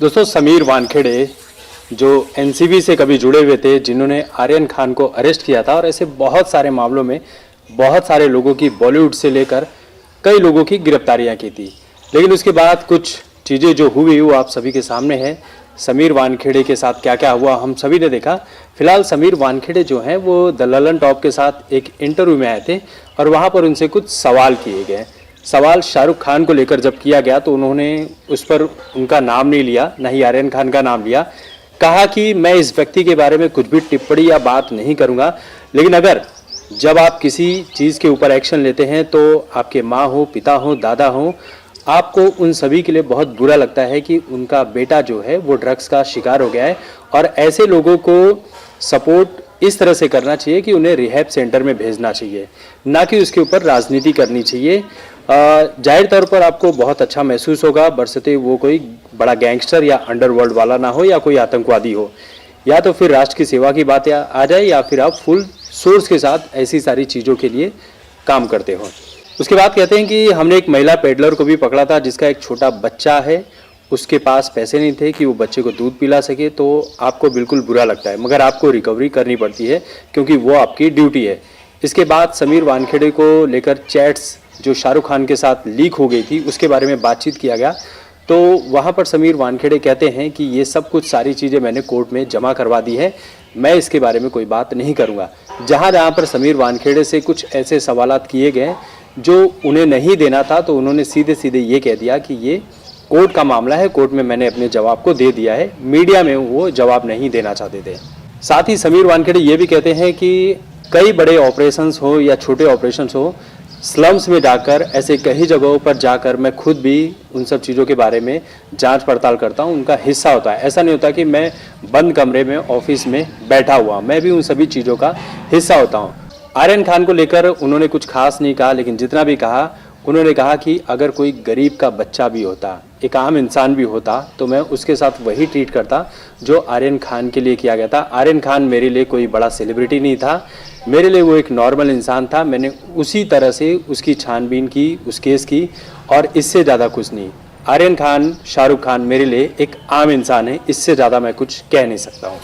दोस्तों, समीर वानखेड़े जो एनसीबी से कभी जुड़े हुए थे, जिन्होंने आर्यन खान को अरेस्ट किया था और ऐसे बहुत सारे मामलों में बहुत सारे लोगों की बॉलीवुड से लेकर कई लोगों की गिरफ्तारियां की थी। लेकिन उसके बाद कुछ चीज़ें जो हुई वो आप सभी के सामने है। समीर वानखेड़े के साथ क्या क्या हुआ हम सभी ने देखा। फिलहाल समीर वानखेड़े जो हैं वो द ललन टॉप के साथ एक इंटरव्यू में आए थे और वहाँ पर उनसे कुछ सवाल किए गए। सवाल शाहरुख खान को लेकर जब किया गया तो उन्होंने उस पर उनका नाम नहीं लिया, ना ही आर्यन खान का नाम लिया। कहा कि मैं इस व्यक्ति के बारे में कुछ भी टिप्पणी या बात नहीं करूंगा, लेकिन अगर जब आप किसी चीज़ के ऊपर एक्शन लेते हैं तो आपके माँ हो, पिता हो, दादा हो, आपको उन सभी के लिए बहुत बुरा लगता है कि उनका बेटा जो है वो ड्रग्स का शिकार हो गया है। और ऐसे लोगों को सपोर्ट इस तरह से करना चाहिए कि उन्हें रिहैब सेंटर में भेजना चाहिए, ना कि उसके ऊपर राजनीति करनी चाहिए। जाहिर तौर पर आपको बहुत अच्छा महसूस होगा, बरसते वो कोई बड़ा गैंगस्टर या अंडरवर्ल्ड वाला ना हो या कोई आतंकवादी हो, या तो फिर राष्ट्र की सेवा की बातें आ जाए या फिर आप फुल सोर्स के साथ ऐसी सारी चीज़ों के लिए काम करते हो। उसके बाद कहते हैं कि हमने एक महिला पेडलर को भी पकड़ा था जिसका एक छोटा बच्चा है, उसके पास पैसे नहीं थे कि वो बच्चे को दूध पिला सके। तो आपको बिल्कुल बुरा लगता है, मगर आपको रिकवरी करनी पड़ती है क्योंकि वो आपकी ड्यूटी है। इसके बाद समीर वानखेड़े को लेकर चैट्स जो शाहरुख खान के साथ लीक हो गई थी उसके बारे में बातचीत किया गया। तो वहाँ पर समीर वानखेड़े कहते हैं कि ये सब कुछ सारी चीज़ें मैंने कोर्ट में जमा करवा दी है, मैं इसके बारे में कोई बात नहीं करूँगा। जहाँ पर समीर वानखेड़े से कुछ ऐसे सवालात किए गए जो उन्हें नहीं देना था, तो उन्होंने सीधे सीधे ये कह दिया कि ये कोर्ट का मामला है, कोर्ट में मैंने अपने जवाब को दे दिया है। मीडिया में वो जवाब नहीं देना चाहते थे। साथ ही समीर वानखेड़े ये भी कहते हैं कि कई बड़े ऑपरेशंस हो या छोटे ऑपरेशंस हो, स्लम्स में जाकर ऐसे कई जगहों पर जाकर मैं खुद भी उन सब चीज़ों के बारे में जांच पड़ताल करता हूं, उनका हिस्सा होता है। ऐसा नहीं होता कि मैं बंद कमरे में ऑफिस में बैठा हुआ, मैं भी उन सभी चीज़ों का हिस्सा होता हूं। आर्यन खान को लेकर उन्होंने कुछ खास नहीं कहा, लेकिन जितना भी कहा उन्होंने कहा कि अगर कोई गरीब का बच्चा भी होता, एक आम इंसान भी होता, तो मैं उसके साथ वही ट्रीट करता जो आर्यन खान के लिए किया गया था। आर्यन खान मेरे लिए कोई बड़ा सेलिब्रिटी नहीं था, मेरे लिए वो एक नॉर्मल इंसान था। मैंने उसी तरह से उसकी छानबीन की, उस केस की, और इससे ज़्यादा कुछ नहीं। आर्यन खान, शाहरुख खान मेरे लिए एक आम इंसान है, इससे ज़्यादा मैं कुछ कह नहीं सकता हूँ।